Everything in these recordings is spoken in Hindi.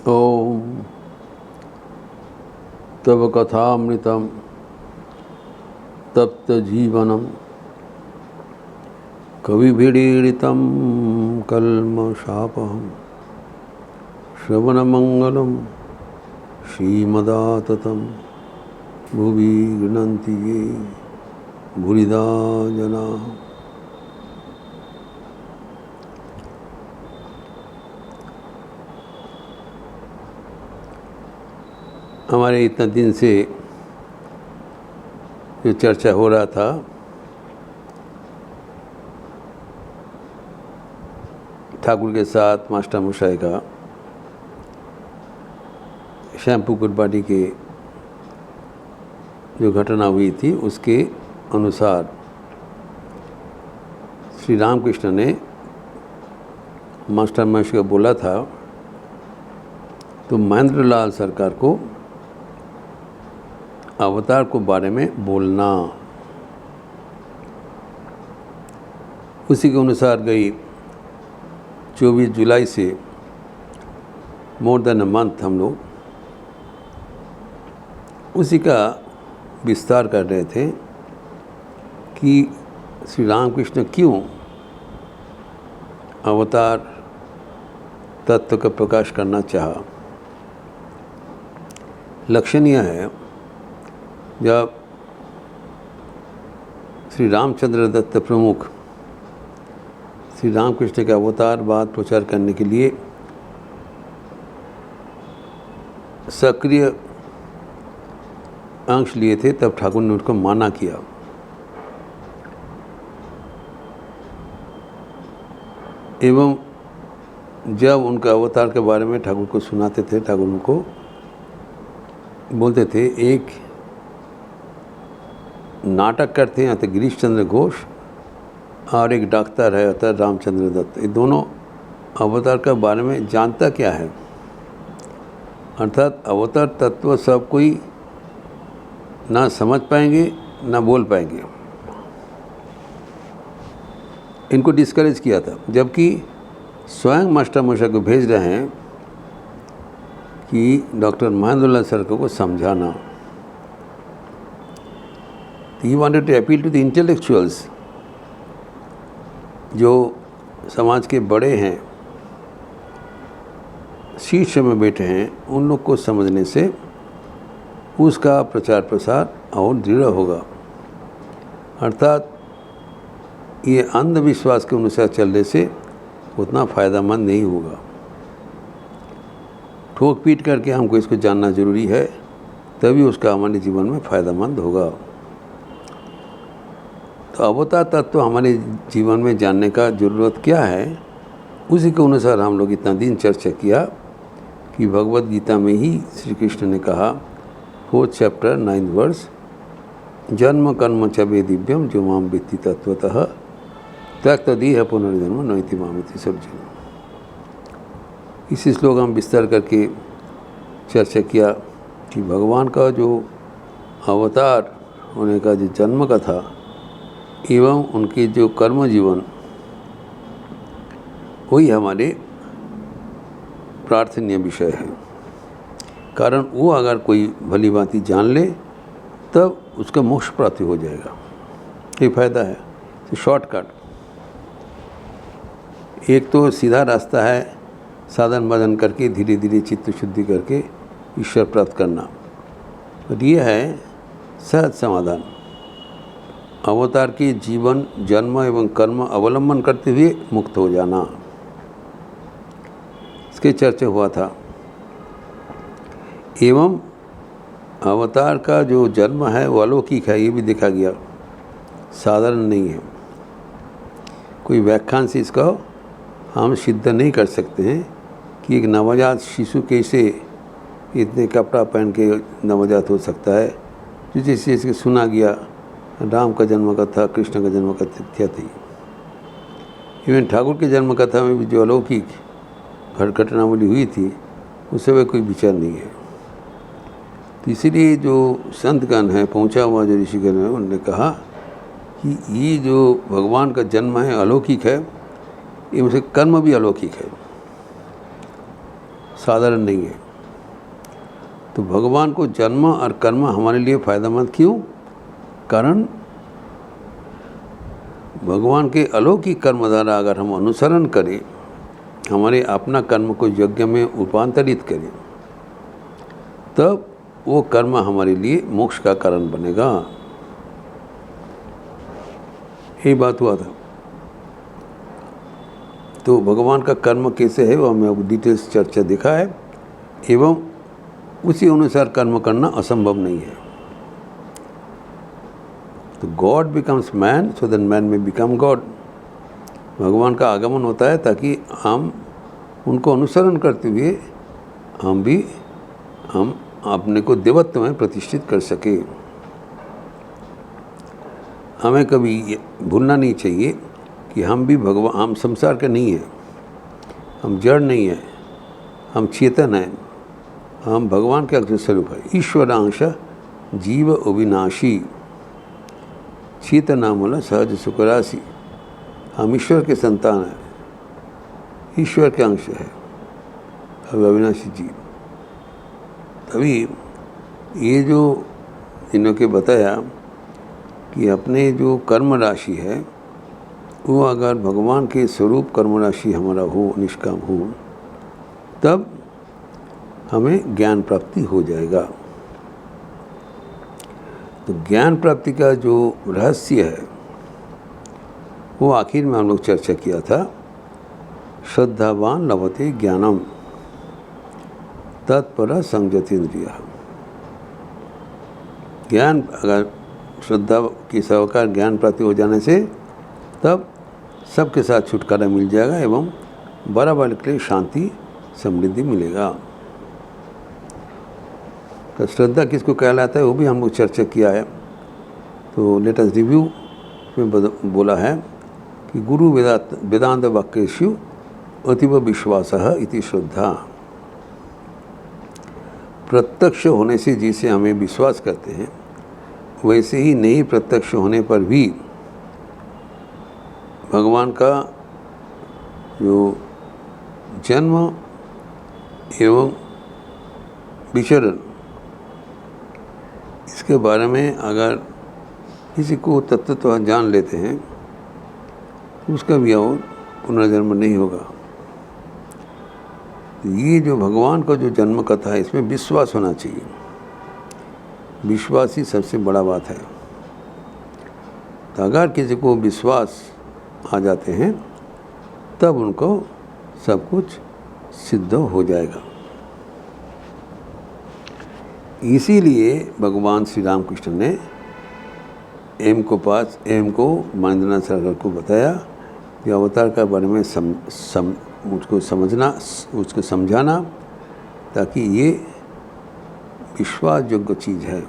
ओम तव कथामृतम तप्त जीवनम कविभिरीडितं कल्मषापहं श्रवणमंगलं श्रीमदाततं भुवि गृह्णन्ति ये भूरिदा जना। हमारे इतना दिन से जो चर्चा हो रहा था ठाकुर के साथ मास्टर मशाई का शैम्पू गुरबाडी के जो घटना हुई थी उसके अनुसार श्री रामकृष्ण ने मास्टर मशाई को बोला था तो महेंद्र लाल सरकार को अवतार को बारे में बोलना। उसी के अनुसार गई 24 जुलाई से मोर देन अ मंथ हम लोग उसी का विस्तार कर रहे थे कि श्री रामकृष्ण क्यों अवतार तत्व का प्रकाश करना चाहा। लक्षणीय है जब श्री रामचंद्र दत्त प्रमुख श्री रामकृष्ण के अवतार बात प्रचार करने के लिए सक्रिय अंश लिए थे तब ठाकुर ने उनको माना किया। एवं जब उनका अवतार के बारे में ठाकुर को सुनाते थे ठाकुर उनको बोलते थे एक नाटक करते हैं तो गिरीश चंद्र घोष और एक डॉक्टर है अतः रामचंद्र दत्त। ये दोनों अवतार के बारे में जानता क्या है, अर्थात अवतार तत्व सब कोई ना समझ पाएंगे ना बोल पाएंगे। इनको डिस्करेज किया था, जबकि स्वयं मास्टर मशाई को भेज रहे हैं कि डॉक्टर महेंद्रलाल सरकार को समझाना। He wanted to appeal to the intellectuals जो समाज के बड़े हैं, शीर्ष में बैठे हैं, उन लोग को समझने से उसका प्रचार प्रसार और दृढ़ होगा। अर्थात ये अंधविश्वास के अनुसार चलने से उतना फ़ायदामंद नहीं होगा। ठोक पीट करके हमको इसको जानना ज़रूरी है, तभी उसका हमारे जीवन में फ़ायदामंद होगा। तो अवतार तत्व हमारे जीवन में जानने का ज़रूरत क्या है, उसी के अनुसार हम लोग इतना दिन चर्चा किया कि भगवद गीता में ही श्री कृष्ण ने कहा 4th चैप्टर 9th वर्स जन्म कर्म च वे दिव्यम जो माम वित्ति तत्वतः त्यक्तदेह पुनर्जन्म नैति मामिति सर्जन। इसी श्लोक हम विस्तार करके चर्चा किया कि भगवान का जो अवतार होने का जो जन्म का था एवं उनके जो कर्म जीवन वही हमारे प्रार्थनीय विषय है। कारण वो अगर कोई भली भांति जान ले तब उसका मोक्ष प्राप्ति हो जाएगा। ये फायदा है। तो शॉर्टकट एक तो सीधा रास्ता है साधन भजन करके धीरे धीरे चित्त शुद्धि करके ईश्वर प्राप्त करना, और ये है सहज समाधान। अवतार के जीवन जन्म एवं कर्म अवलंबन करते हुए मुक्त हो जाना, इसके चर्चा हुआ था। एवं अवतार का जो जन्म है वो अलौकिक है, ये भी देखा गया, साधारण नहीं है। कोई व्याख्यान से इसका हम सिद्ध नहीं कर सकते हैं कि एक नवजात शिशु कैसे इतने कपड़ा पहन के नवजात हो सकता है। जो जिस चीज़ के सुना गया राम का जन्म कथा, कृष्ण का जन्म कथा थी। इवन ठाकुर के जन्म कथा में भी जो अलौकिक घटनावली हुई थी उससे भी कोई विचार नहीं है। तो इसीलिए जो संतगण है, पहुँचा हुआ जो ऋषिगण है, उन्होंने कहा कि ये जो भगवान का जन्म है अलौकिक है, ये उनसे कर्म भी अलौकिक है। साधारण नहीं है। तो भगवान को जन्म और कर्म हमारे लिए फ़ायदेमंद क्यों? कारण भगवान के अलौकिक कर्म द्वारा अगर हम अनुसरण करें, हमारे अपना कर्म को यज्ञ में रूपांतरित करें, तब वो कर्म हमारे लिए मोक्ष का कारण बनेगा। यही बात हुआ था। तो भगवान का कर्म कैसे है वो हमें अब डिटेल्स चर्चा दिखा है, एवं उसी अनुसार कर्म करना असंभव नहीं है। तो God becomes man so that man में बिकम गॉड। भगवान का आगमन होता है ताकि हम उनको अनुसरण करते हुए हम अपने को देवत्व में प्रतिष्ठित कर सके। हमें कभी ये भूलना नहीं चाहिए कि हम भी भगवान, हम संसार के नहीं हैं, हम जड़ नहीं हैं, हम चेतन हैं, हम भगवान के अक्षर स्वरूप है। ईश्वरांश जीव अविनाशी, चेतनामूल सहज सुखराशि। हम ईश्वर के संतान हैं, ईश्वर के अंश है, अब अविनाशी जीव। तभी ये जो इन्होंने बताया कि अपने जो कर्म राशि है वो अगर भगवान के स्वरूप कर्म राशि हमारा हो, निष्काम हो, तब हमें ज्ञान प्राप्ति हो जाएगा। तो ज्ञान प्राप्ति का जो रहस्य है वो आखिर में हम लोग चर्चा किया था। श्रद्धावान लभते ज्ञानम तत्पर संयतेन्द्रियः। ज्ञान अगर श्रद्धा की सवकार ज्ञान प्राप्ति हो जाने से तब सबके साथ छुटकारा मिल जाएगा एवं बराबर के लिए शांति समृद्धि मिलेगा। तो श्रद्धा किसको कहलाता है वो भी हम लोग चर्चा किया है। तो लेट अस रिव्यू में बोला है कि गुरु वेदांत वाक्येषु अतीव विश्वासः इति श्रद्धा। प्रत्यक्ष होने से जिसे हमें विश्वास करते हैं, वैसे ही नहीं प्रत्यक्ष होने पर भी भगवान का जो जन्म एवं विचरण, इसके बारे में अगर किसी को तत्वतः जान लेते हैं तो उसका भी और पुनर्जन्म नहीं होगा। ये जो भगवान का जो जन्म कथा है इसमें विश्वास होना चाहिए। विश्वास ही सबसे बड़ा बात है। तो अगर किसी को विश्वास आ जाते हैं तब उनको सब कुछ सिद्ध हो जाएगा। इसीलिए भगवान श्री रामकृष्ण ने एम को महेंद्रनाथ सरकार को बताया कि अवतार का बारे में उसको समझना, उसको समझाना, ताकि ये विश्वास योग्य चीज़ है।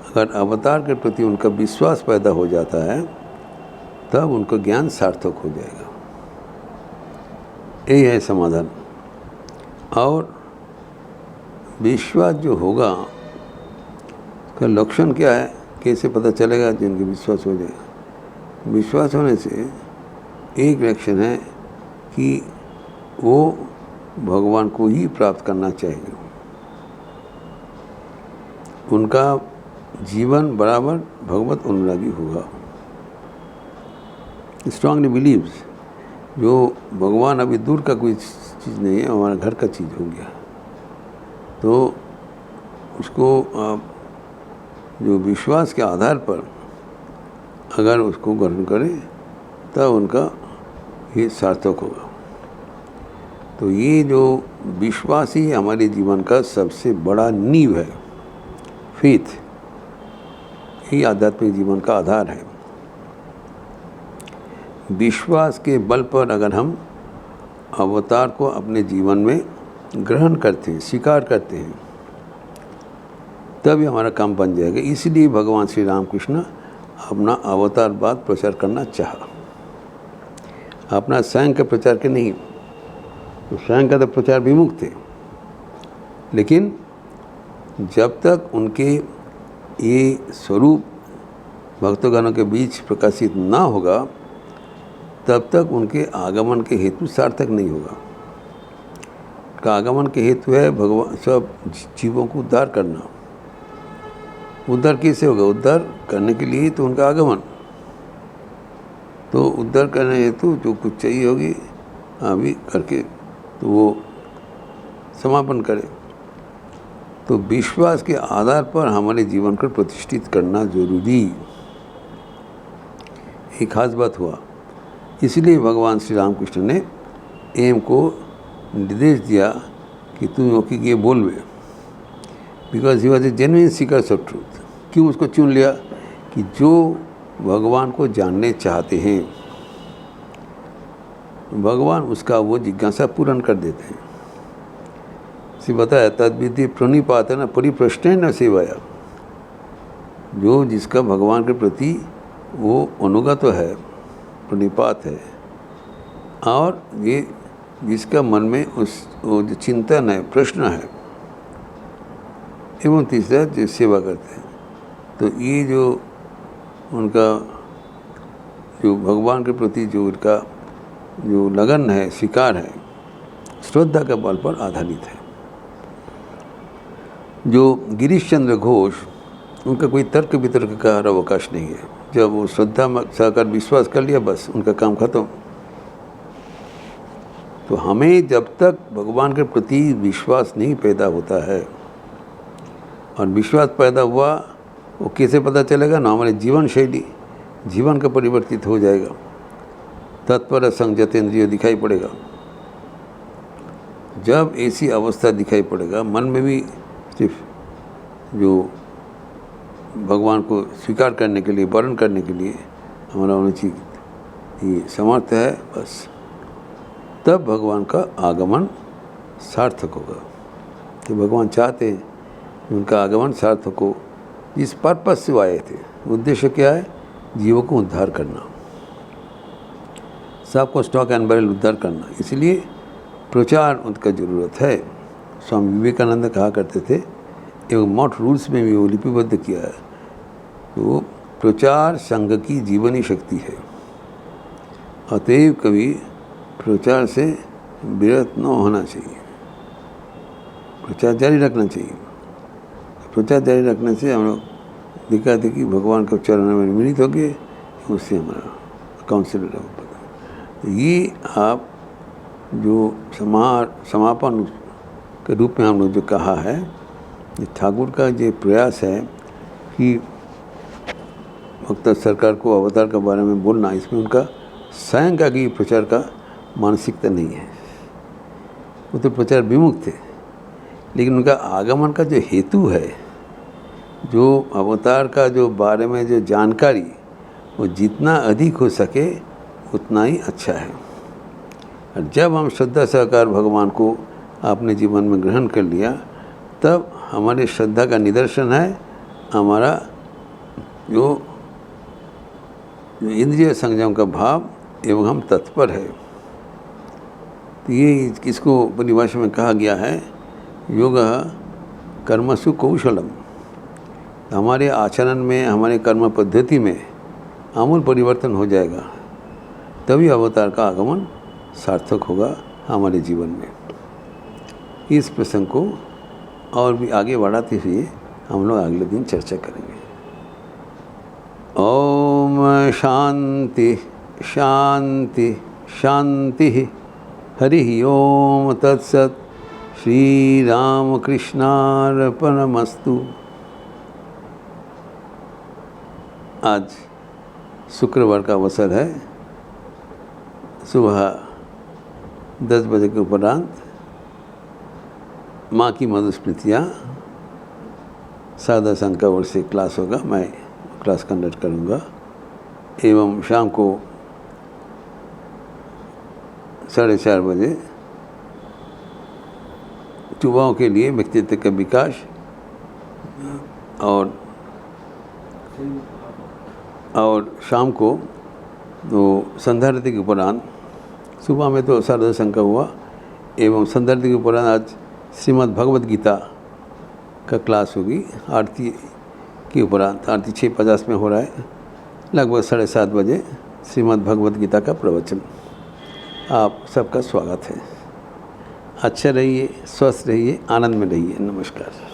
अगर अवतार के प्रति उनका विश्वास पैदा हो जाता है तब उनका ज्ञान सार्थक हो जाएगा। यही है समाधान। और विश्वास जो होगा उसका लक्षण क्या है, कैसे पता चलेगा जिनके विश्वास हो जाए? विश्वास होने से एक लक्षण है कि वो भगवान को ही प्राप्त करना चाहिए। उनका जीवन बराबर भगवत अनुरागी होगा। स्ट्रांगली बिलीव्स जो भगवान अभी दूर का कोई चीज़ नहीं है, हमारा घर का चीज़ हो गया, तो उसको जो विश्वास के आधार पर अगर उसको ग्रहण करें तब उनका ये सार्थक होगा। तो ये जो विश्वास ही हमारे जीवन का सबसे बड़ा नींव है। फेथ ही आध्यात्मिक जीवन का आधार है। विश्वास के बल पर अगर हम अवतार को अपने जीवन में ग्रहण करते हैं, स्वीकार करते हैं, तभी हमारा काम बन जाएगा। इसलिए भगवान श्री रामकृष्ण अपना अवतारवाद प्रचार करना चाहा। अपना स्वयं के प्रचार के नहीं, तो स्वयं का तो प्रचार विमुख थे, लेकिन जब तक उनके ये स्वरूप भक्तगणों के बीच प्रकाशित ना होगा तब तक उनके आगमन के हेतु सार्थक नहीं होगा। उनका आगमन के हेतु है भगवान सब जीवों को उद्धार करना। उद्धार कैसे होगा? उद्धार करने के लिए तो उनका आगमन। तो उद्धार करने हेतु जो कुछ चाहिए होगी अभी करके तो वो समापन करे। तो विश्वास के आधार पर हमारे जीवन को प्रतिष्ठित करना जरूरी, एक खास बात हुआ। इसलिए भगवान श्री रामकृष्ण ने एम को निर्देश दिया कि तुम योगी ये बोलवे, because he was a genuine seekers of truth. क्यों उसको चुन लिया? कि जो भगवान को जानने चाहते हैं भगवान उसका वो जिज्ञासा पूर्ण कर देते हैं। इसे बताया तद्विधि प्रणिपात है ना, परिप्रश्न न सेवाया। जो जिसका भगवान के प्रति वो अनुगत है, प्रणिपात है, और ये जिसका मन में वो जो चिंतन है, प्रश्न है, एवं तीसरा जो सेवा करते हैं। तो ये जो उनका जो भगवान के प्रति जो उनका जो लगन है, स्वीकार है, श्रद्धा के बल पर आधारित है। जो गिरीश चंद्र घोष, उनका कोई तर्क वितर्क का अवकाश नहीं है। जब वो श्रद्धा साकार विश्वास कर लिया बस उनका काम खत्म। तो हमें जब तक भगवान के प्रति विश्वास नहीं पैदा होता है, और विश्वास पैदा हुआ वो कैसे पता चलेगा ना? हमारे जीवन शैली, जीवन का परिवर्तित हो जाएगा। तत्पर संजतेंद्रिय दिखाई पड़ेगा। जब ऐसी अवस्था दिखाई पड़ेगा, मन में भी सिर्फ जो भगवान को स्वीकार करने के लिए, वर्ण करने के लिए हमारा होना चाहिए ये समर्थ है, बस तब भगवान का आगमन सार्थक होगा। तो भगवान चाहते हैं कि उनका आगमन सार्थक हो। जिस पर्पस से आए थे, उद्देश्य क्या है? जीवों को उद्धार करना, सबको स्टॉक एंड बैरल उद्धार करना। इसलिए प्रचार उनका ज़रूरत है। स्वामी विवेकानंद कहा करते थे, एवं मठ रूल्स में भी वो लिपिबद्ध किया है, तो प्रचार संघ की जीवनी शक्ति है। अतएव कभी प्रचार से विरत न होना चाहिए, प्रचार जारी रखना चाहिए। प्रचार जारी रखने से हम लोग दिखाते कि भगवान के चरणों में मिलित हो गए, उससे हमारा काउंसिलर हो। ये आप जो समापन के रूप में हम लोग जो कहा है, ये ठाकुर का जो प्रयास है कि भक्त सरकार को अवतार के बारे में बोलना, इसमें उनका स्वयं का कि प्रचार का मानसिकता नहीं है। वो तो प्रचार विमुख थे, लेकिन उनका आगमन का जो हेतु है, जो अवतार का जो बारे में जो जानकारी, वो जितना अधिक हो सके उतना ही अच्छा है। और जब हम श्रद्धा सहकार भगवान को अपने जीवन में ग्रहण कर लिया, तब हमारे श्रद्धा का निदर्शन है हमारा जो इंद्रिय संयम का भाव, एवं हम तत्पर है। तो ये किसको परिभाषा में कहा गया है, योग कर्मसु कौशलम। हमारे आचरण में, हमारे कर्म पद्धति में आमूल परिवर्तन हो जाएगा, तभी अवतार का आगमन सार्थक होगा हमारे जीवन में। इस प्रसंग को और भी आगे बढ़ाते हुए हम लोग अगले दिन चर्चा करेंगे। ओम शांति शांति शांति। हरि ओम तत्सत। श्री राम कृष्णार्पणमस्तु। आज शुक्रवार का अवसर है। सुबह 10 बजे के उपरांत माँ की मधुस्मृतियाँ सादा संघ का ओर से क्लास होगा, मैं क्लास कंडक्ट करूँगा। एवं शाम को 4:30 बजे युवाओं के लिए व्यक्तित्व का विकास और शाम को तो संध्या आरती के उपरांत, सुबह में तो सारदा संघ का हुआ, एवं संध्या आरती के उपरांत आज श्रीमद् भगवद गीता का क्लास होगी। आरती के उपरांत, आरती 6:50 में हो रहा है, लगभग 7:30 बजे श्रीमद् भगवद गीता का प्रवचन। आप सबका स्वागत है। अच्छे रहिए, स्वस्थ रहिए, आनंद में रहिए। नमस्कार।